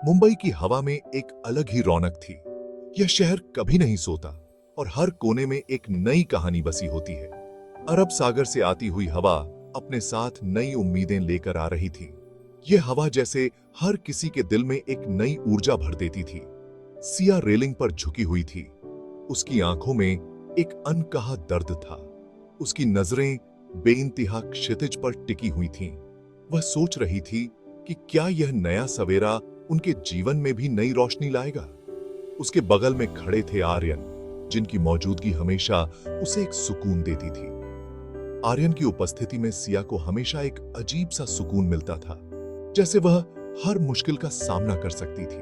मुंबई की हवा में एक अलग ही रौनक थी। यह शहर कभी नहीं सोता और हर कोने में एक नई कहानी बसी होती है। अरब सागर से आती हुई हवा अपने साथ नई उम्मीदें लेकर आ रही थी। यह हवा जैसे हर किसी के दिल में एक नई ऊर्जा भर देती थी। सिया रेलिंग पर झुकी हुई थी। उसकी आंखों में एक अनकहा दर्द था। उसकी नजरें बेइंतहा क्षितिज पर टिकी हुई थीं। वह सोच रही थी कि क्या यह नया सवेरा उनके जीवन में भी नई रोशनी लाएगा। उसके बगल में खड़े थे आर्यन, जिनकी मौजूदगी हमेशा उसे एक सुकून देती थी। आर्यन की उपस्थिति में सिया को हमेशा एक अजीब सा सुकून मिलता था, जैसे वह हर मुश्किल का सामना कर सकती थी।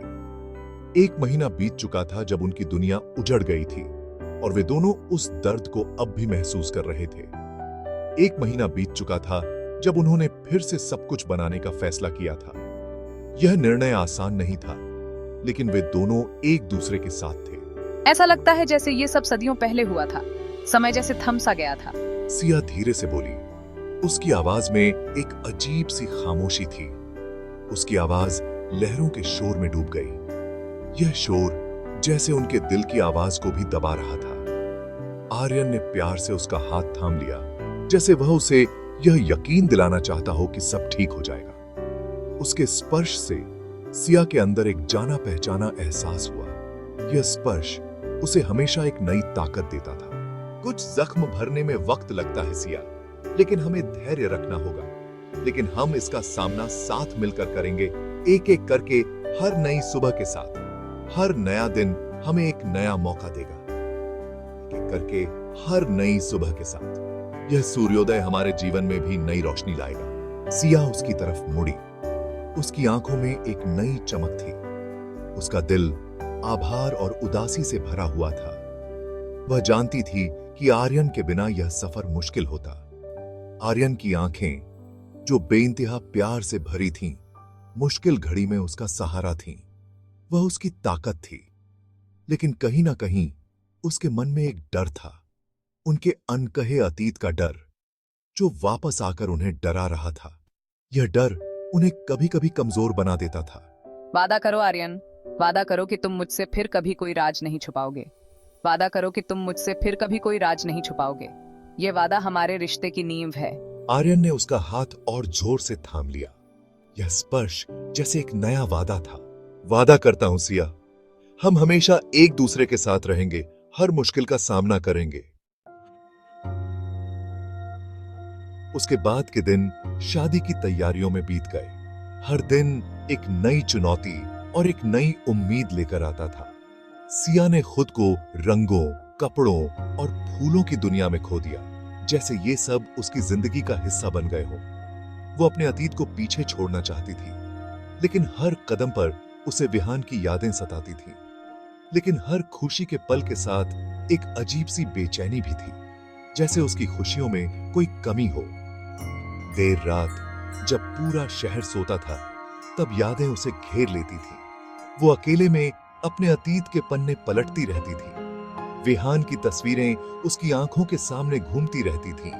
1 महीना बीत चुका था जब उनकी दुनिया उजड़ गई थी और वे दोनों उस दर्द को अब भी महसूस कर रहे थे। 1 महीना बीत चुका था जब उन्होंने फिर से सब कुछ बनाने का फैसला किया था। यह निर्णय आसान नहीं था, लेकिन वे दोनों एक दूसरे के साथ थे। ऐसा लगता है जैसे ये सब सदियों पहले हुआ था। समय जैसे थम सा गया था। सिया धीरे से बोली। उसकी आवाज में एक अजीब सी खामोशी थी। उसकी आवाज लहरों के शोर में डूब गई। यह शोर जैसे उनके दिल की आवाज को भी दबा रहा था। आर्यन ने प्यार से उसका हाथ थाम लिया, जैसे वह उसे यह यकीन दिलाना चाहता हो कि सब ठीक हो जाएगा। उसके स्पर्श से सिया के अंदर एक जाना पहचाना एहसास हुआ। यह स्पर्श उसे हमेशा एक नई ताकत देता था। कुछ जख्म भरने में वक्त लगता है सिया, लेकिन हमें धैर्य रखना होगा। लेकिन हम इसका सामना साथ मिलकर करेंगे, एक एक करके, हर नई सुबह के साथ। हर नया दिन हमें एक नया मौका देगा। एक एक करके, हर नई सुबह के साथ यह सूर्योदय हमारे जीवन में भी नई रोशनी लाएगा। सिया उसकी तरफ मुड़ी। उसकी आंखों में एक नई चमक थी। उसका दिल आभार और उदासी से भरा हुआ था। वह जानती थी कि आर्यन के बिना यह सफर मुश्किल होता। आर्यन की आंखें, जो बेइंतहा प्यार से भरी थीं, मुश्किल घड़ी में उसका सहारा थीं। वह उसकी ताकत थी, लेकिन कहीं ना कहीं उसके मन में एक डर था। उनके अनकहे अतीत का डर, जो वापस आकर उन्हें डरा रहा था। यह डर उन्हें कभी कभी कमजोर बना देता था। वादा करो आर्यन, वादा करो कि तुम मुझसे फिर कभी कोई राज नहीं छुपाओगे। वादा करो कि तुम मुझसे फिर कभी कोई राज नहीं छुपाओगे। ये वादा हमारे रिश्ते की नींव है। आर्यन ने उसका हाथ और जोर से थाम लिया। यह स्पर्श जैसे एक नया वादा था। वादा करता हूं सिया, हम हमेशा एक दूसरे के साथ रहेंगे, हर मुश्किल का सामना करेंगे। उसके बाद के दिन शादी की तैयारियों में बीत गए। हर दिन एक नई चुनौती और एक नई उम्मीद लेकर आता था। सिया ने खुद को रंगों, कपड़ों और फूलों की दुनिया में खो दिया, जैसे ये सब उसकी जिंदगी का हिस्सा बन गए हों। वो अपने अतीत को पीछे छोड़ना चाहती थी, लेकिन हर कदम पर उसे विहान की यादें सताती थीं। लेकिन हर खुशी के पल के साथ एक अजीब सी बेचैनी भी थी, जैसे उसकी खुशियों में कोई कमी हो। देर रात जब पूरा शहर सोता था, तब यादें उसे घेर लेती थी। वो अकेले में अपने अतीत के पन्ने पलटती रहती थी। विहान की तस्वीरें उसकी आंखों के सामने घूमती रहती थीं,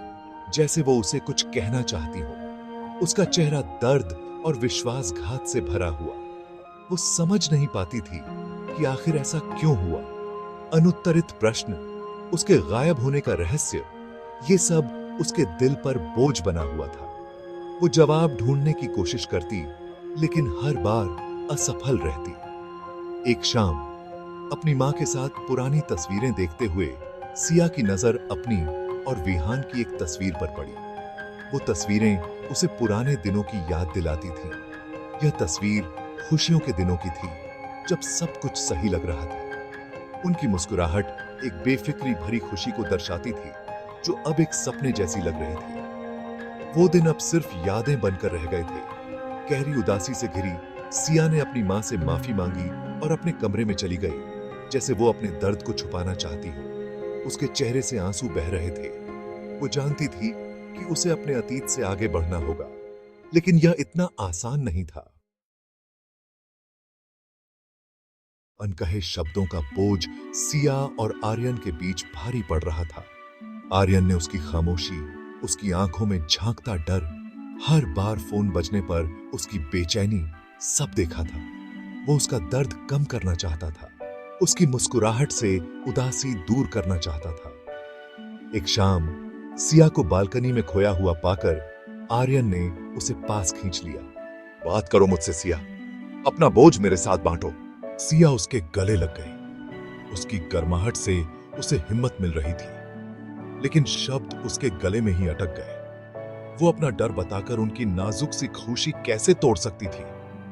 जैसे वो उसे कुछ कहना चाहती हो। उसका चेहरा दर्द और विश्वासघात से भरा हुआ। वो समझ नहीं पाती थी कि आखिर ऐसा क्यों हुआ। अनुत्तरित प्रश्न, उसके गायब होने का रहस्य, ये सब उसके दिल पर बोझ बना हुआ था। वो जवाब ढूंढने की कोशिश करती, लेकिन हर बार असफल रहती। एक शाम अपनी मां के साथ पुरानी तस्वीरें देखते हुए सिया की नजर अपनी और विहान की एक तस्वीर पर पड़ी। वो तस्वीरें उसे पुराने दिनों की याद दिलाती थीं। यह तस्वीर खुशियों के दिनों की थी, जब सब कुछ सही लग रहा था। उनकी मुस्कुराहट एक बेफिक्री भरी खुशी को दर्शाती थी, जो अब एक सपने जैसी लग रही थी। वो दिन अब सिर्फ यादें बनकर रह गए थे। गहरी उदासी से घिरी सिया ने अपनी मां से माफी मांगी और अपने कमरे में चली गई, जैसे वो अपने दर्द को छुपाना चाहती हो। उसके चेहरे से आंसू बह रहे थे। वो जानती थी कि उसे अपने अतीत से आगे बढ़ना होगा, लेकिन यह इतना आसान नहीं था। अनकहे शब्दों का बोझ सिया और आर्यन के बीच भारी पड़ रहा था। आर्यन ने उसकी खामोशी, उसकी आंखों में झांकता डर, हर बार फोन बजने पर उसकी बेचैनी, सब देखा था। वो उसका दर्द कम करना चाहता था, उसकी मुस्कुराहट से उदासी दूर करना चाहता था। एक शाम सिया को बालकनी में खोया हुआ पाकर आर्यन ने उसे पास खींच लिया। बात करो मुझसे सिया, अपना बोझ मेरे साथ बांटो। सिया उसके गले लग गई। उसकी गर्माहट से उसे हिम्मत मिल रही थी, लेकिन शब्द उसके गले में ही अटक गए। वो अपना डर बताकर उनकी नाजुक सी खुशी कैसे तोड़ सकती थी।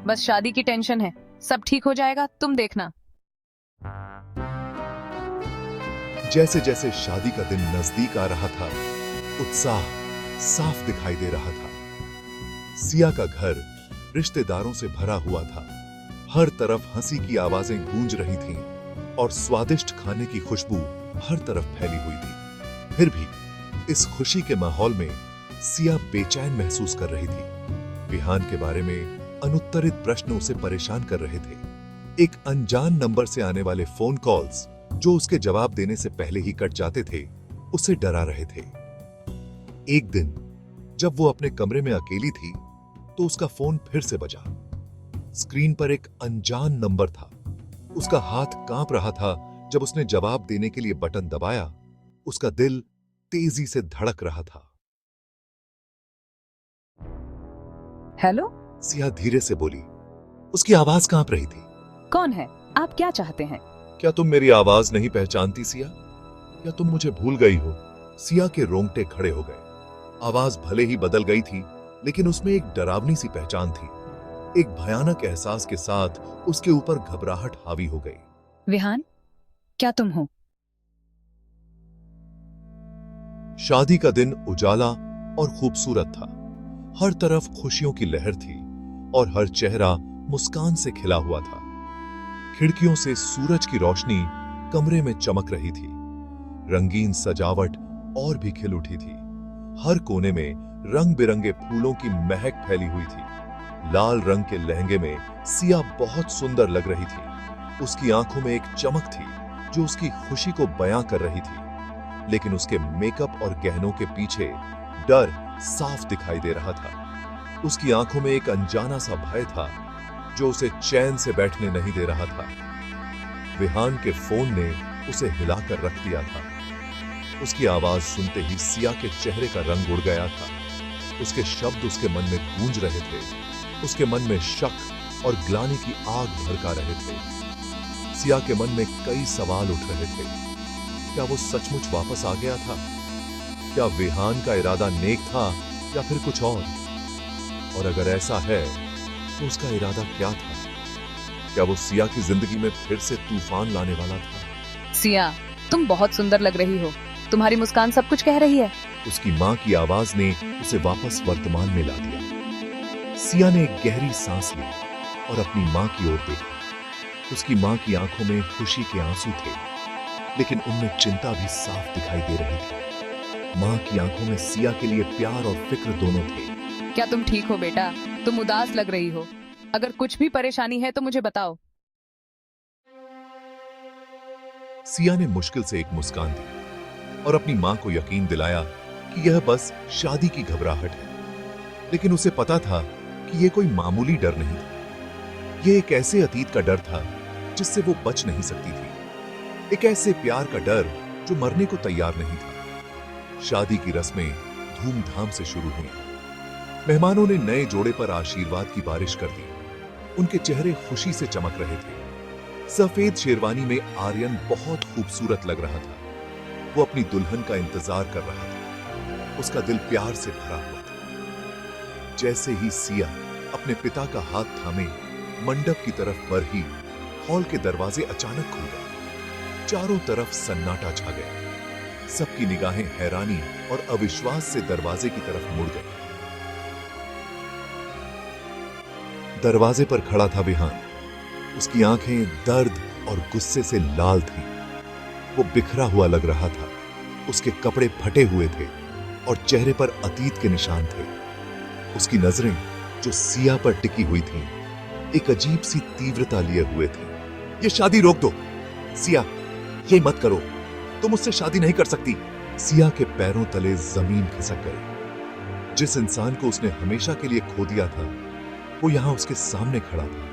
बस शादी की टेंशन है, सब ठीक हो जाएगा, तुम देखना। जैसे जैसे शादी का दिन नजदीक आ रहा था, उत्साह साफ दिखाई दे रहा था। सिया का घर रिश्तेदारों से भरा हुआ था। हर तरफ हंसी की आवाजें गूंज रही थीं और स्वादिष्ट खाने की खुशबू हर तरफ फैली हुई थी। फिर भी इस खुशी के माहौल में सिया बेचैन महसूस कर रही थी। विहान के बारे में अनुत्तरित प्रश्न उसे परेशान कर रहे थे। एक अनजान नंबर से आने वाले फोन कॉल्स, जो उसके जवाब देने से पहले ही कट जाते थे, उसे डरा रहे थे। एक दिन जब वो अपने कमरे में अकेली थी, तो उसका फोन फिर से बजा। स्क्रीन पर एक अनजान नंबर था। उसका हाथ कांप रहा था जब उसने जवाब देने के लिए बटन दबाया। उसका दिल तेजी से धड़क रहा था। हेलो, सिया धीरे से बोली। उसकी आवाज कांप रही थी। कौन है? आप क्या चाहते हैं? क्या तुम मेरी आवाज नहीं पहचानती सिया? या तुम मुझे भूल गई हो? सिया के रोंगटे खड़े हो गए। आवाज भले ही बदल गई थी, लेकिन उसमें एक डरावनी सी पहचान थी। एक भयानक एहसास के साथ उसके ऊपर घबराहट हावी हो गई। विहान, क्या तुम हो? शादी का दिन उजाला और खूबसूरत था। हर तरफ खुशियों की लहर थी और हर चेहरा मुस्कान से खिला हुआ था। खिड़कियों से सूरज की रोशनी कमरे में चमक रही थी। रंगीन सजावट और भी खिल उठी थी। हर कोने में रंग बिरंगे फूलों की महक फैली हुई थी। लाल रंग के लहंगे में सिया बहुत सुंदर लग रही थी। उसकी आंखों में एक चमक थी जो उसकी खुशी को बयां कर रही थी, लेकिन उसके मेकअप और गहनों के पीछे डर साफ दिखाई दे रहा था। उसकी आंखों में एक अनजाना सा भय था जो उसे चैन से बैठने नहीं दे रहा था। विहान के फोन ने उसे हिलाकर रख दिया था। उसकी आवाज सुनते ही सिया के चेहरे का रंग उड़ गया था। उसके शब्द उसके मन में गूंज रहे थे। उसके मन में शक और ग्लानि की आग भड़का रहे थे। सिया के मन में कई सवाल उठ रहे थे। क्या वो सचमुच वापस आ गया था? क्या विहान का इरादा नेक था या फिर कुछ और अगर ऐसा है तो उसका इरादा क्या था? क्या वो सिया की जिंदगी में फिर से तूफान लाने वाला था? सिया, तुम बहुत सुंदर लग रही हो। तुम्हारी मुस्कान सब कुछ कह रही है। उसकी माँ की आवाज ने उसे वापस वर्तमान में ला दिया। सिया ने एक गहरी सांस ली और अपनी माँ की ओर देखा। उसकी माँ की आंखों में खुशी के आंसू थे, लेकिन उनमें चिंता भी साफ दिखाई दे रही थी। माँ की आंखों में सिया के लिए प्यार और फिक्र दोनों थे। क्या तुम ठीक हो बेटा? तुम उदास लग रही हो। अगर कुछ भी परेशानी है तो मुझे बताओ। सिया ने मुश्किल से एक मुस्कान दी और अपनी मां को यकीन दिलाया कि यह बस शादी की घबराहट है। लेकिन उसे पता था कि यह कोई मामूली डर नहीं था। यह एक ऐसे अतीत का डर था जिससे वो बच नहीं सकती थी। एक ऐसे प्यार का डर जो मरने को तैयार नहीं था। शादी की रस्में धूमधाम से शुरू हुई। मेहमानों ने नए जोड़े पर आशीर्वाद की बारिश कर दी। उनके चेहरे खुशी से चमक रहे थे। सफेद शेरवानी में आर्यन बहुत खूबसूरत लग रहा था। वो अपनी दुल्हन का इंतजार कर रहा था। उसका दिल प्यार से भरा हुआ था। जैसे ही सिया अपने पिता का हाथ थामे मंडप की तरफ बढ़ी, हॉल के दरवाजे अचानक खुल गए। चारों तरफ सन्नाटा छा गया। सबकी निगाहें हैरानी और अविश्वास से दरवाजे की तरफ मुड़ गई। दरवाजे पर खड़ा था विहान। उसकी आंखें दर्द और गुस्से से लाल थीं। वो बिखरा हुआ लग रहा था। उसके कपड़े फटे हुए थे और चेहरे पर अतीत के निशान थे। उसकी नजरें जो सिया पर टिकी हुई थीं, एक अजीब सी तीव्रता लिए हुए थी। ये शादी रोक दो सिया, ये मत करो, तुम मुझसे शादी नहीं कर सकती। सिया के पैरों तले जमीन खिसक गई। जिस इंसान को उसने हमेशा के लिए खो दिया था, वो यहां उसके सामने खड़ा था।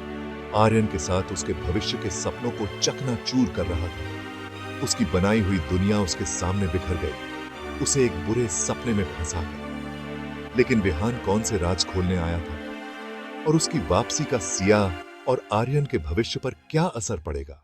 आर्यन के साथ उसके भविष्य के सपनों को चकनाचूर कर रहा था। उसकी बनाई हुई दुनिया उसके सामने बिखर गई, उसे एक बुरे सपने में फंसा कर। लेकिन विहान कौन से राज खोलने आया था और उसकी वापसी का सिया और आर्यन के भविष्य पर क्या असर पड़ेगा?